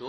2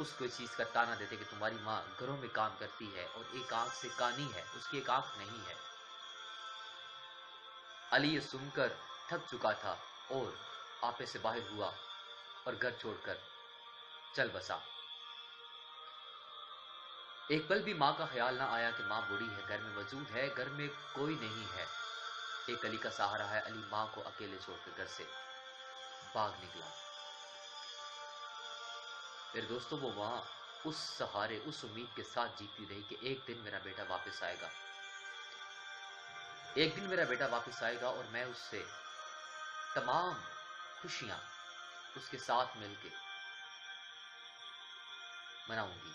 اس کو اس چیز کا تانا دیتے کہ تمہاری ماں گھروں میں کام کرتی ہے اور ایک آنکھ سے کانی ہے، اس کی ایک آنکھ نہیں ہے۔ علی یہ سن کر تھک چکا تھا اور آپے سے باہر ہوا اور گھر چھوڑ کر چل بسا۔ ایک پل بھی ماں کا خیال نہ آیا کہ ماں بوڑھی ہے، گھر میں موجود ہے، گھر میں کوئی نہیں ہے۔ ایک علی کا سہارا ہے۔ علی ماں کو اکیلے چھوڑ کر گھر سے بھاگ نکلا۔ میرے دوستو، وہ وہاں اس سہارے، اس امید کے ساتھ جیتی رہی کہ ایک دن میرا بیٹا واپس آئے گا، ایک دن میرا بیٹا واپس آئے گا اور میں اس سے تمام خوشیاں اس کے ساتھ مل کے مناؤں گی۔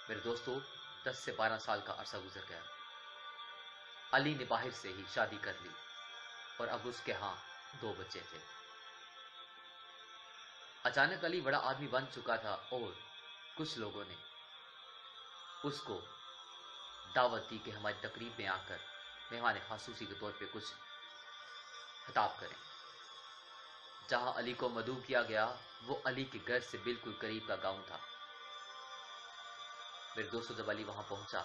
میرے دوستو، 10 سے 12 سال کا عرصہ گزر گیا۔ علی نے باہر سے ہی شادی کر لی اور اب اس کے ہاں 2 بچے تھے۔ اچانک علی بڑا آدمی بن چکا تھا اور کچھ لوگوں نے اس کو دعوت دی کہ ہماری تقریب میں آ کر مہمان خصوصی کے طور پہ کچھ خطاب کریں۔ جہاں علی کو مدعو کیا گیا وہ علی کے گھر سے بالکل قریب کا گاؤں تھا۔ میرے دوستو، جب علی وہاں پہنچا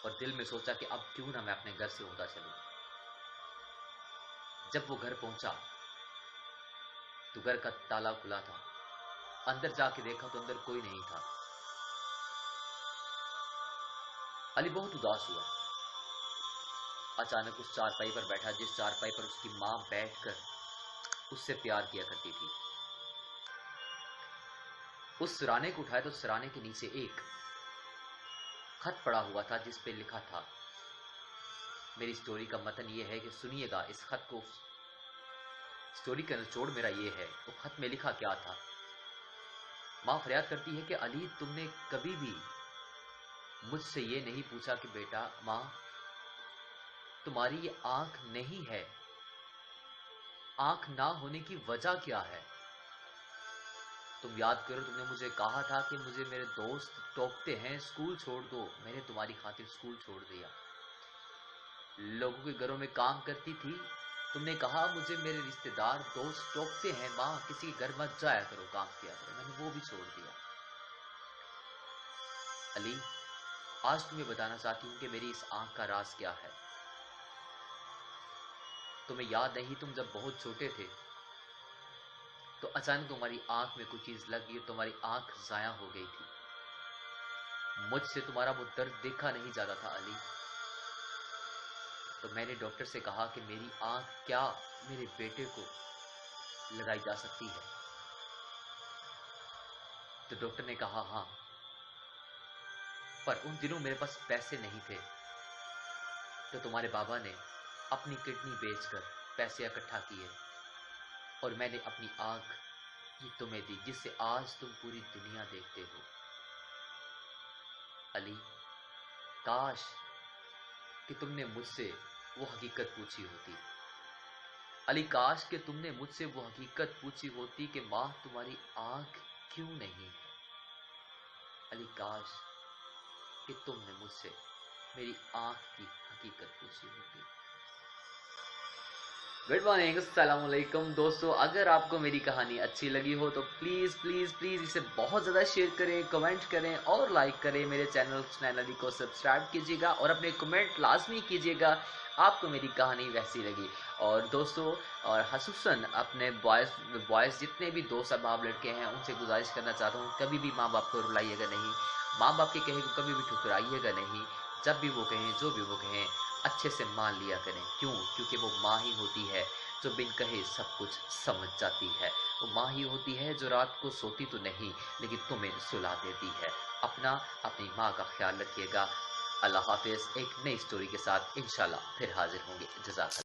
اور دل میں سوچا کہ اب کیوں نہ میں اپنے گھر سے ہوتا چلوں، جب وہ گھر پہنچا تو گھر کا تالا کھلا تھا۔ اندر جا کے دیکھا تو اندر کوئی نہیں تھا۔ علی بہت اداس ہوا۔ اچانک اس چارپائی پر بیٹھا جس چارپائی پر اس کی ماں بیٹھ کر اس سے پیار کیا کرتی تھی۔ اس سرانے کو اٹھایا تو سرانے کے نیچے ایک خط پڑا ہوا تھا جس پہ لکھا تھا، میری سٹوری کا متن یہ ہے کہ سنیے گا اس خط کو۔ سٹوری کا نچوڑ میرا یہ ہے، وہ خط میں لکھا کیا تھا۔ ماں فریاد کرتی ہے کہ علی، تم نے کبھی بھی مجھ سے یہ نہیں پوچھا کہ بیٹا، ماں تمہاری یہ آنکھ نہیں ہے، آنکھ نہ ہونے کی وجہ کیا ہے؟ تم یاد کرو، تم نے مجھے کہا تھا کہ مجھے میرے دوست ٹوکتے ہیں، اسکول چھوڑ دو۔ میں نے تمہاری خاطر اسکول چھوڑ دیا، لوگوں کے گھروں میں کام کرتی تھی۔ تم نے کہا مجھے میرے رشتہ دار دوست ٹوکتے ہیں، ماں کسی کے گھر مت جایا کرو، کام کیا کرو۔ میں نے وہ بھی چھوڑ دیا۔ علی، آج تمہیں بتانا چاہتی ہوں کہ میری اس آنکھ کا راز کیا ہے۔ تمہیں یاد نہیں، تم جب بہت چھوٹے تھے تو اچانک تمہاری آنکھ میں کوئی چیز لگ گئی اور تمہاری آنکھ ضائع ہو گئی تھی۔ مجھ سے تمہارا وہ درد دیکھا نہیں جاتا تھا علی، تو میں نے ڈاکٹر سے کہا کہ میری آنکھ کیا میرے بیٹے کو لگائی جا سکتی ہے؟ تو ڈاکٹر نے کہا ہاں، پر ان دنوں میرے پاس پیسے نہیں تھے، تو تمہارے بابا نے اپنی کڈنی بیچ کر پیسے اکٹھا کیے اور میں نے اپنی آنکھ یہ تمہیں دی، جس سے آج تم پوری دنیا دیکھتے ہو۔ علی، کاش کہ تم نے مجھ سے وہ حقیقت پوچھی ہوتی۔ علی، کاش کہ تم نے مجھ سے وہ حقیقت پوچھی ہوتی کہ ماں تمہاری آنکھ کیوں نہیں ہے۔ علی، کاش کہ تم نے مجھ سے میری آنکھ کی حقیقت پوچھی ہوتی۔ گڈ مارننگ، السلام علیکم دوستو، اگر آپ کو میری کہانی اچھی لگی ہو تو پلیز پلیز پلیز اسے بہت زیادہ شیئر کریں، کمنٹ کریں اور لائک کریں۔ میرے چینل حسنین علی کو سبسکرائب کیجیے گا اور اپنے کمنٹ لازمی کیجیے گا آپ کو میری کہانی ویسی لگی۔ اور دوستو، اور خصوصاً اپنے بوائز جتنے بھی دوست احباب لڑکے ہیں ان سے گزارش کرنا چاہتا ہوں، کبھی بھی ماں باپ کو رلائیے گا نہیں، ماں باپ کے کہے کو کبھی بھی ٹھکرائیے گا نہیں۔ جب بھی وہ کہیں، جو بھی وہ کہیں، اچھے سے مان لیا کریں۔ کیونکہ وہ ماں ہی ہوتی ہے جو بن کہے سب کچھ سمجھ جاتی ہے۔ وہ ماں ہی ہوتی ہے جو رات کو سوتی تو نہیں لیکن تمہیں سلا دیتی ہے۔ اپنی ماں کا خیال رکھیے گا۔ اللہ حافظ۔ ایک نئی سٹوری کے ساتھ انشاءاللہ پھر حاضر ہوں گے۔ جزاک اللہ۔